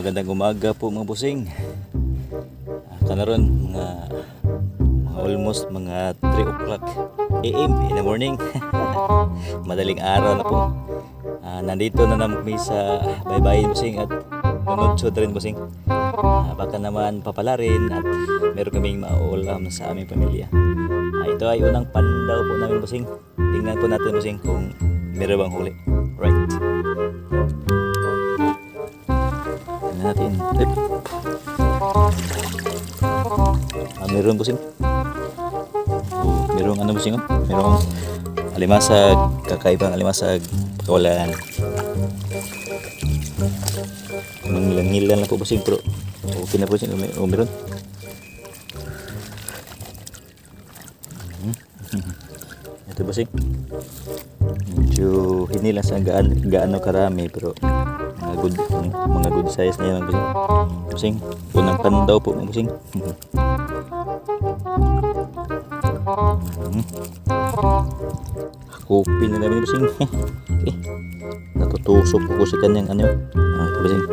Magandang umaga po mga busing. Kanaron mga almost mga 3 o'clock AM in the morning. Madaling araw na po. Nandito na naman kami sa baybayin busing at nunudsod rin busing. Baka naman papala rin at meron kaming mauulam sa aming pamilya. Ito ay unang pandaw po namin busing. Tingnan po natin busing kung meron bang huli. Right. Tingnan natin. Meron busing. Merong ano busing? Merong alimasag, kakaibang alimasag, pakawalan. Mangilan-ngilan lang po busing pero okay na po busing. Meron. Ito busing. Medyo hindi lang sa gaano karami pero mga good size na yan busing. Busing, unang pandaw po mga busing. Kopi na namin busing. Okay. Natutusok ko sa kanyang ano. Ito busing.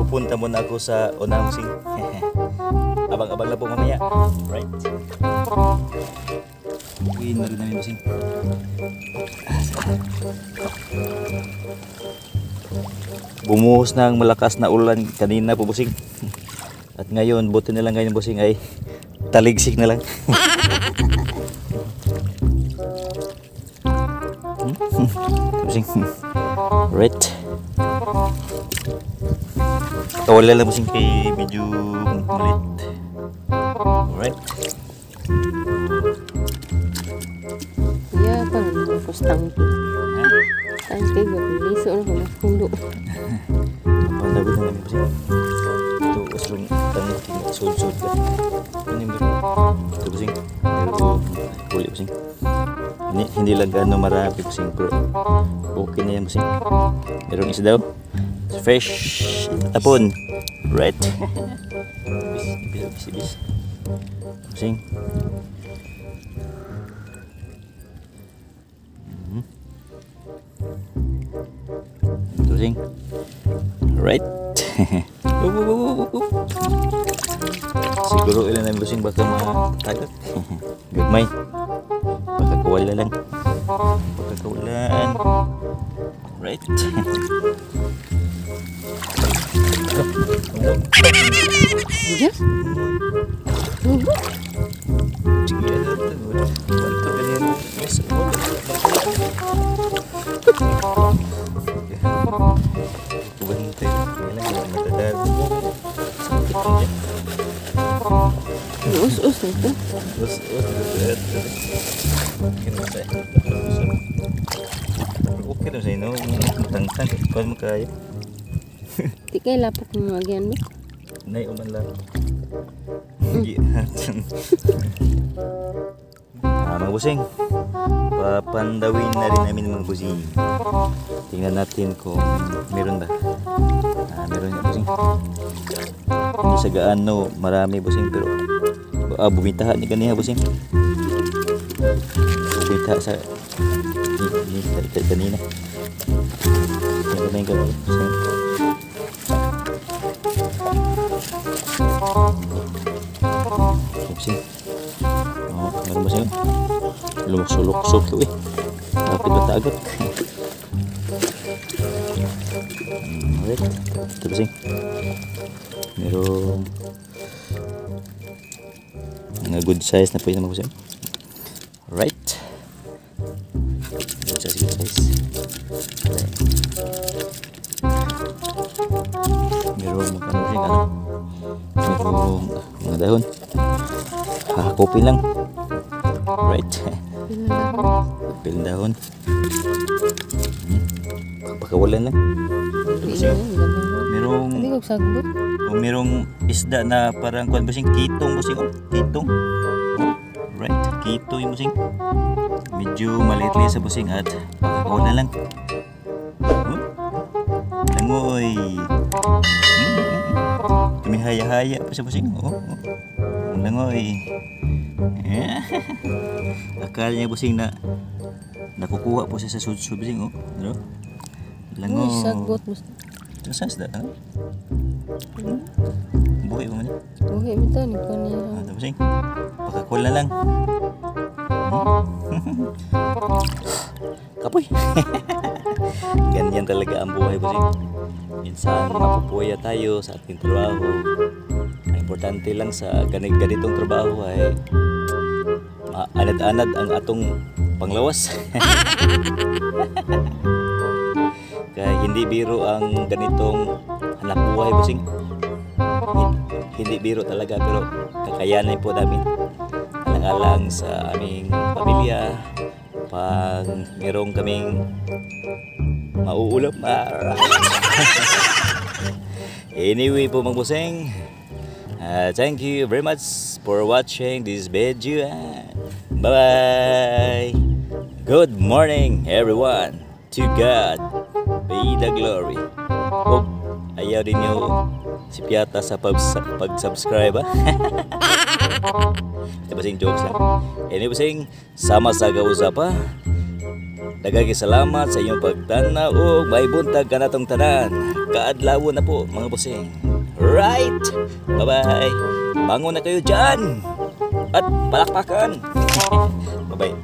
Pupunta muna ako sa unang busing. Abang-abang na po mamaya. Right. Uwiin na rin namin busing. Bumuhos na ang malakas na ulan kanina po busing. At ngayon, buti na lang ngayon busing ay taligsik na lang. Busing. Right. Kawala lang busing kay medyo malit. Alright. Ya, pang tapos tangki. Tangki, liso na ko na pundo. Ang labit na namin busing. Ito, usrong tangki, sud-sud ka. Ano yung ito busing? Pero huli busing. Hindi lang gano'n marami busing, pero okay na yan busing. Merong isa daw. Fresh tapon. Right. Bis. Busing. Busing. Right. Siguro ilan na busing baka matagat. Gagmay. Baka kawala lang. Baka kawalan. Right. Yes. Us nito. Okay na sa'yo, no? Matangtang. Kung mo kaya. Di kay lapok mo agyan mo. Nay, uman lang. Mga busing. Papandawin na rin namin mga busing. Tingnan natin kung meron ba. Meron na busing. Hindi sa gaano marami busing pero bumitaha ni kaniya busing. Bumitaha sa kanina. Tingnan namin ka busing. Busing. Meron busing. Lumusok-luksok ito eh. Kapit na tagot. Alright. Ito busing. Merong mga good size na po yung mga busing. Right. Good size. Merong mga busing ano. Merong mga dahon. Kopi lang. Right. Pilang dahon. Pakawalan lang. Merong isda na parang kuan busing kitong busing. Kitong. Right. Kito yung busing. Medyo maliit sa busing at pakawalan lang. Langoy. Tumihaya-haya pa sa busing. Langoy. Akala niya busing na nakukuha po siya sa sudsud busing oh. Ano? Lango. Uy, sagot mo. Ito sa isda, ha? Buhay mo niya. Okay, bitaw ni ko niya. Ito busing. Pakakul na lang. Kapoy. Ganyan talaga ang buhay busing. Minsan mapupuya tayo sa ating trabaho. Ang importante lang sa ganitong trabaho ay anad-anad ang atong panglawas. Kaya hindi biro ang ganitong hanap buhay busing. Hindi biro talaga pero kakayanin po namin. Alang-alang sa aming pamilya pag merong kaming mauulap. Anyway po mga busing, thank you very much for watching this video. Bye-bye. Good morning everyone. To God be the glory. Oh, ayaw din nyo si Piata sa pag-subscribe ha. Ito basing jokes lang. Anyway basing, sama sa kausap ha. Dagagi salamat sa inyong pagtanaw o may buntag ka na tong tanan. Kaadlaw na po mga busing. Right! Bye-bye! Bangon na kayo dyan! At palakpakan! Bye-bye!